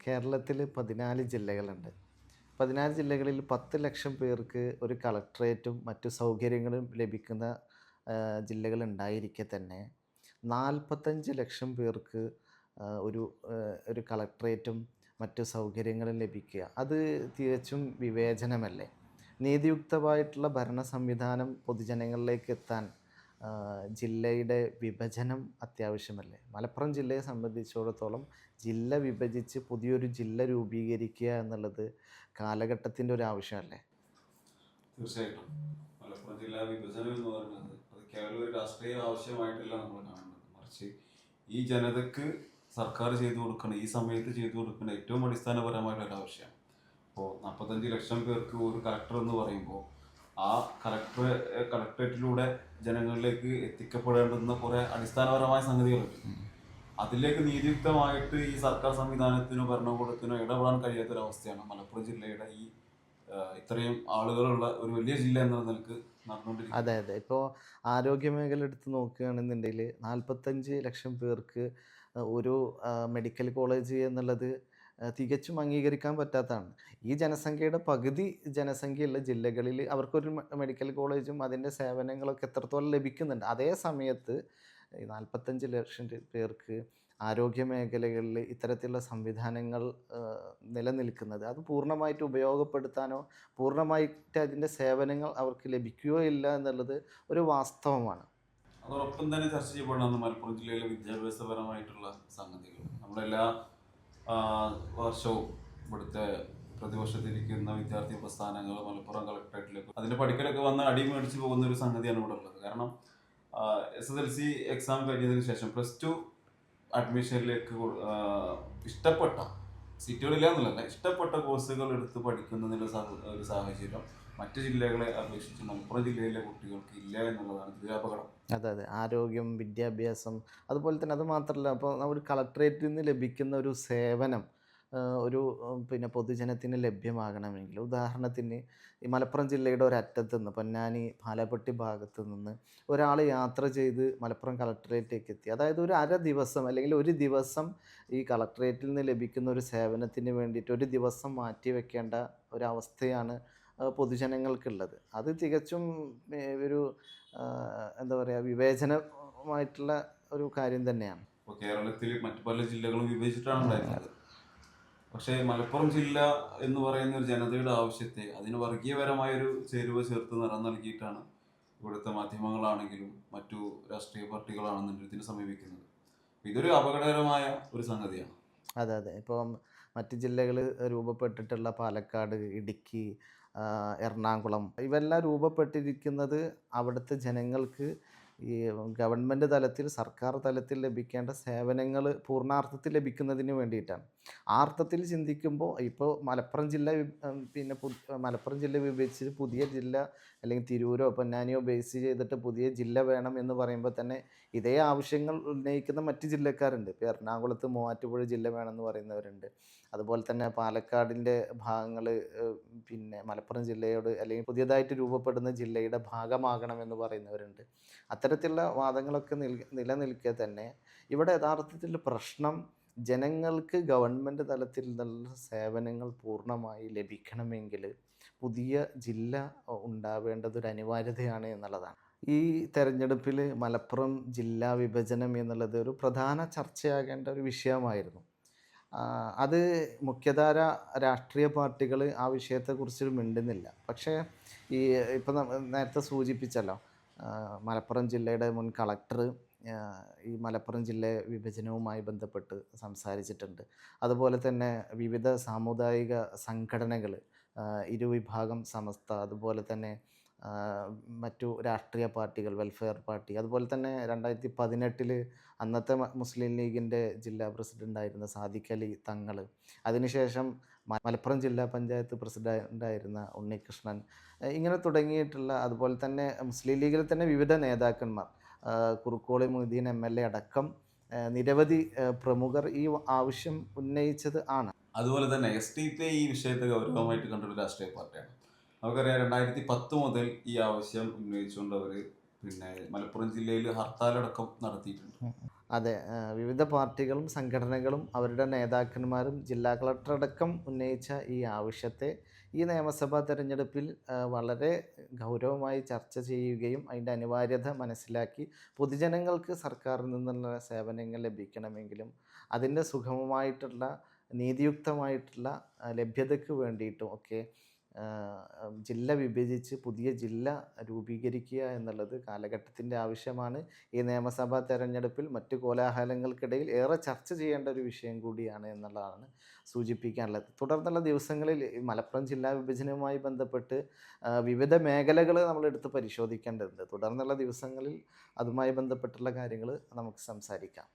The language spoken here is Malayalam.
കേരളത്തിൽ 14 ജില്ലകളുണ്ട്. 14 ജില്ലകളിൽ 10 ലക്ഷം പേർക്ക് ഒരു കളക്ടറേറ്റും മറ്റു സൗകര്യങ്ങളും ലഭിക്കുന്ന ജില്ലകളുണ്ടായിരിക്കെ തന്നെ 45 ലക്ഷം പേർക്ക് ഒരു കളക്ടറേറ്റും മറ്റു സൗകര്യങ്ങളും ലഭിക്കുക അത് തികച്ചും വിവേചനമല്ലേ? നീതിയുക്തമായിട്ടുള്ള ഭരണ സംവിധാനം പൊതുജനങ്ങളിലേക്ക് എത്താൻ ജില്ലയുടെ വിഭജനം അത്യാവശ്യമല്ലേ? മലപ്പുറം ജില്ലയെ സംബന്ധിച്ചിടത്തോളം ജില്ല വിഭജിച്ച് പുതിയൊരു ജില്ല രൂപീകരിക്കുക എന്നുള്ളത് കാലഘട്ടത്തിൻ്റെ ഒരു ആവശ്യമല്ലേ? തീർച്ചയായിട്ടും മലപ്പുറം ജില്ലാ വിഭജനം എന്ന് പറയുന്നത് അത് കേവലം ഒരു രാഷ്ട്രീയ ആവശ്യമായിട്ടല്ല നമ്മൾ കാണേണ്ടത്. മറിച്ച് ഈ ജനതക്ക് സർക്കാർ ചെയ്തു കൊടുക്കണം, ഈ സമയത്ത് ചെയ്തു കൊടുക്കുന്ന ഏറ്റവും അടിസ്ഥാനപരമായിട്ടുള്ള ഒരു ആവശ്യമാണ്. ഇപ്പോൾ 45 ലക്ഷം പേർക്ക് ഒരു കളക്ടർ എന്ന് പറയുമ്പോൾ ആ കളക്ടറേറ്റിലൂടെ ജനങ്ങളിലേക്ക് എത്തിക്കപ്പെടേണ്ടുന്ന കുറേ അടിസ്ഥാനപരമായ സംഗതികളുണ്ട്. അതിലേക്ക് നീതിയുക്തമായിട്ട് ഈ സർക്കാർ സംവിധാനത്തിനോ ഭരണകൂടത്തിനോ ഇടപെടാൻ കഴിയാത്തൊരവസ്ഥയാണ് മലപ്പുറം ജില്ലയുടെ ഈ ഇത്രയും ആളുകളുള്ള ഒരു വലിയ ജില്ല എന്ന നിലക്ക് നടന്നുകൊണ്ടിരിക്കുന്നത്. അതെ അതെ. ഇപ്പോൾ ആരോഗ്യമേഖല എടുത്ത് നോക്കുകയാണെന്നുണ്ടെങ്കിൽ 45 ലക്ഷം പേർക്ക് ഒരു മെഡിക്കൽ കോളേജ് എന്നുള്ളത് തികച്ചും അംഗീകരിക്കാൻ പറ്റാത്തതാണ്. ഈ ജനസംഖ്യയുടെ പകുതി ജനസംഖ്യയുള്ള ജില്ലകളിൽ അവർക്കൊരു മെഡിക്കൽ കോളേജും അതിൻ്റെ സേവനങ്ങളൊക്കെ എത്രത്തോളം ലഭിക്കുന്നുണ്ട്. അതേ സമയത്ത് 45 ലക്ഷം പേർക്ക് ആരോഗ്യ മേഖലകളിൽ ഇത്തരത്തിലുള്ള സംവിധാനങ്ങൾ നിലനിൽക്കുന്നത് അത് പൂർണ്ണമായിട്ട് ഉപയോഗപ്പെടുത്താനോ പൂർണ്ണമായിട്ട് അതിൻ്റെ സേവനങ്ങൾ അവർക്ക് ലഭിക്കുകയോ ഇല്ല എന്നുള്ളത് ഒരു വാസ്തവമാണ്. അതോടൊപ്പം തന്നെ ചർച്ച ചെയ്യപ്പെടുന്ന മലപ്പുറം ജില്ലയിലെ വിദ്യാഭ്യാസപരമായിട്ടുള്ള സംഗതികൾ നമ്മളെല്ലാ വർഷവും ഇവിടുത്തെ പ്രതിവർഷത്തിരിക്കുന്ന വിദ്യാർത്ഥി പ്രസ്ഥാനങ്ങൾ മലപ്പുറം കളക്ടറേറ്റിലേക്ക് അതിൻ്റെ പഠിക്കലൊക്കെ വന്ന് അടി മേടിച്ച് പോകുന്ന ഒരു സംഗതിയാണ് ഇവിടെ ഉള്ളത്. കാരണം SSLC എക്സാം കഴിഞ്ഞതിന് ശേഷം +2 അഡ്മിഷനിലേക്ക് ഇഷ്ടപ്പെട്ട സീറ്റുകളില്ല എന്നുള്ളതല്ല, ഇഷ്ടപ്പെട്ട കോഴ്സുകൾ എടുത്ത് പഠിക്കുന്നതിൻ്റെ ഒരു സാഹചര്യം മറ്റു ജില്ലകളെ അപേക്ഷിച്ച് മലപ്പുറം ജില്ലയിലെ കുട്ടികൾക്ക് ഇല്ല എന്നുള്ളതാണ് ഇതിലെ അപകടം. അതെ അതെ. ആരോഗ്യം, വിദ്യാഭ്യാസം, അതുപോലെ തന്നെ അത് മാത്രമല്ല അപ്പോൾ ഒരു കളക്ടറേറ്റിൽ നിന്ന് ലഭിക്കുന്ന ഒരു സേവനം ഒരു പിന്നെ പൊതുജനത്തിന് ലഭ്യമാകണമെങ്കിൽ ഉദാഹരണത്തിന് ഈ മലപ്പുറം ജില്ലയുടെ ഒരറ്റത്ത് നിന്ന് പൊന്നാനി പാലപ്പെട്ടി ഭാഗത്ത് നിന്ന് ഒരാൾ യാത്ര ചെയ്ത് മലപ്പുറം കളക്ടറേറ്റിലേക്ക് എത്തി, അതായത് ഒരു അര ദിവസം അല്ലെങ്കിൽ ഒരു ദിവസം ഈ കളക്ടറേറ്റിൽ നിന്ന് ലഭിക്കുന്ന ഒരു സേവനത്തിന് വേണ്ടിയിട്ട് ഒരു ദിവസം മാറ്റി വെക്കേണ്ട ഒരവസ്ഥയാണ് പൊതുജനങ്ങൾക്കുള്ളത്. അത് തികച്ചും ഒരു എന്താ പറയുക വിവേചനമായിട്ടുള്ള ഒരു കാര്യം തന്നെയാണ്. ഇപ്പോൾ കേരളത്തിൽ മറ്റു പല ജില്ലകളും വിഭജിച്ചിട്ടാണ് ഉണ്ടായിരുന്നത്. പക്ഷേ മലപ്പുറം ജില്ല എന്ന് പറയുന്ന ഒരു ജനതയുടെ ആവശ്യത്തെ അതിന് വർഗീയപരമായൊരു ചേരുവ ചേർത്ത് നിറം നൽകിയിട്ടാണ് ഇവിടുത്തെ മാധ്യമങ്ങളാണെങ്കിലും മറ്റു രാഷ്ട്രീയ പാർട്ടികളാണെന്നുണ്ടെങ്കിൽ ഇതിനെ സമീപിക്കുന്നത്. ഇതൊരു അപകടകരമായ ഒരു സംഗതിയാണ്. അതെ അതെ. ഇപ്പം മറ്റ് ജില്ലകൾ രൂപപ്പെട്ടിട്ടുള്ള പാലക്കാട്, ഇടുക്കി, എറണാകുളം ഇവയെല്ലാം രൂപപ്പെട്ടിരിക്കുന്നത് അവിടുത്തെ ജനങ്ങൾക്ക് ഈ ഗവൺമെൻറ് തലത്തിൽ സർക്കാർ തലത്തിൽ ലഭിക്കേണ്ട സേവനങ്ങൾ പൂർണ്ണാർത്ഥത്തിൽ ലഭിക്കുന്നതിന് വേണ്ടിയിട്ടാണ്. ആ അർത്ഥത്തിൽ ചിന്തിക്കുമ്പോൾ ഇപ്പോൾ മലപ്പുറം ജില്ല പിന്നെ മലപ്പുറം ജില്ല വിഭജിച്ച് പുതിയ ജില്ല അല്ലെങ്കിൽ തിരൂരോ പൊന്നാനിയോ ബേസ് ചെയ്തിട്ട് പുതിയ ജില്ല വേണം എന്ന് പറയുമ്പോൾ തന്നെ ഇതേ ആവശ്യങ്ങൾ ഉന്നയിക്കുന്ന മറ്റ് ജില്ലക്കാരുണ്ട്. ഇപ്പോൾ എറണാകുളത്ത് മൂവാറ്റുപുഴ ജില്ല വേണമെന്ന് പറയുന്നവരുണ്ട്. അതുപോലെ തന്നെ പാലക്കാടിൻ്റെ ഭാഗങ്ങൾ പിന്നെ മലപ്പുറം ജില്ലയോട് അല്ലെങ്കിൽ പുതിയതായിട്ട് രൂപപ്പെടുന്ന ജില്ലയുടെ ഭാഗമാകണമെന്ന് പറയുന്നവരുണ്ട്. അത്തരത്തിലുള്ള വാദങ്ങളൊക്കെ നിലനിൽക്കെ തന്നെ ഇവിടെ യഥാർത്ഥത്തിൽ പ്രശ്നം ജനങ്ങൾക്ക് ഗവൺമെൻറ് തലത്തിൽ നിന്നുള്ള സേവനങ്ങൾ പൂർണ്ണമായി ലഭിക്കണമെങ്കിൽ പുതിയ ജില്ല ഉണ്ടാവേണ്ടതൊരു അനിവാര്യതയാണ് എന്നുള്ളതാണ്. ഈ തെരഞ്ഞെടുപ്പിൽ മലപ്പുറം ജില്ലാ വിഭജനം എന്നുള്ളത് ഒരു പ്രധാന ചർച്ചയാകേണ്ട ഒരു വിഷയമായിരുന്നു. അത് മുഖ്യധാര രാഷ്ട്രീയ പാർട്ടികൾ ആ വിഷയത്തെക്കുറിച്ച് മിണ്ടുന്നില്ല. പക്ഷേ ഈ ഇപ്പം നേരത്തെ സൂചിപ്പിച്ചല്ലോ, മലപ്പുറം ജില്ലയുടെ മുൻ കളക്ടർ ഈ മലപ്പുറം ജില്ല വിഭജനവുമായി ബന്ധപ്പെട്ട് സംസാരിച്ചിട്ടുണ്ട്. അതുപോലെ തന്നെ വിവിധ സാമുദായിക സംഘടനകൾ, ഇരുവിഭാഗം സമസ്ത, അതുപോലെ തന്നെ മറ്റു രാഷ്ട്രീയ പാർട്ടികൾ, വെൽഫെയർ പാർട്ടി, അതുപോലെ തന്നെ 2018 അന്നത്തെ മുസ്ലിം ലീഗിൻ്റെ ജില്ലാ പ്രസിഡൻ്റായിരുന്ന സാദിഖ് അലി തങ്ങൾ, അതിനുശേഷം മലപ്പുറം ജില്ലാ പഞ്ചായത്ത് പ്രസിഡൻ്റായിരുന്ന ഉണ്ണികൃഷ്ണൻ, ഇങ്ങനെ തുടങ്ങിയിട്ടുള്ള അതുപോലെ തന്നെ മുസ്ലിം ലീഗിൽ തന്നെ വിവിധ നേതാക്കന്മാർ, കുറുക്കോളി മൊയ്തീൻ MLA അടക്കം നിരവധി പ്രമുഖർ ഈ ആവശ്യം ഉന്നയിച്ചത് ആണ്. അതുപോലെ തന്നെ SDPI ഈ വിഷയത്തെ ഗൗരവമായിട്ട് കണ്ടൊരു രാഷ്ട്രീയ പാർട്ടിയാണ്. നമുക്കറിയാം 2010 മുതൽ ഈ ആവശ്യം ഉന്നയിച്ചുകൊണ്ട് അവർ പിന്നെ മലപ്പുറം ജില്ലയിൽ ഹർത്താലടക്കം നടത്തിയിട്ടുണ്ട്. അതെ. വിവിധ പാർട്ടികളും സംഘടനകളും അവരുടെ നേതാക്കന്മാരും ജില്ലാ കളക്ടർ അടക്കം ഉന്നയിച്ച ഈ ആവശ്യത്തെ ഈ നിയമസഭാ തെരഞ്ഞെടുപ്പിൽ വളരെ ഗൗരവമായി ചർച്ച ചെയ്യുകയും അതിൻ്റെ അനിവാര്യത മനസ്സിലാക്കി പൊതുജനങ്ങൾക്ക് സർക്കാരിൽ നിന്നുള്ള സേവനങ്ങൾ ലഭിക്കണമെങ്കിലും അതിൻ്റെ സുഗമമായിട്ടുള്ള നീതിയുക്തമായിട്ടുള്ള ലഭ്യതയ്ക്ക് വേണ്ടിയിട്ടും ഒക്കെ ജില്ല വിഭജിച്ച് പുതിയ ജില്ല രൂപീകരിക്കുക എന്നുള്ളത് കാലഘട്ടത്തിൻ്റെ ആവശ്യമാണ്. ഈ നിയമസഭാ തെരഞ്ഞെടുപ്പിൽ മറ്റു കോലാഹലങ്ങൾക്കിടയിൽ ഏറെ ചർച്ച ചെയ്യേണ്ട ഒരു വിഷയം കൂടിയാണ് എന്നുള്ളതാണ് സൂചിപ്പിക്കാനുള്ളത്. തുടർന്നുള്ള ദിവസങ്ങളിൽ ഈ മലപ്പുറം ജില്ലാ വിഭജനവുമായി ബന്ധപ്പെട്ട് വിവിധ മേഖലകൾ നമ്മൾ എടുത്ത് പരിശോധിക്കേണ്ടതുണ്ട്. തുടർന്നുള്ള ദിവസങ്ങളിൽ അതുമായി ബന്ധപ്പെട്ടുള്ള കാര്യങ്ങൾ നമുക്ക് സംസാരിക്കാം.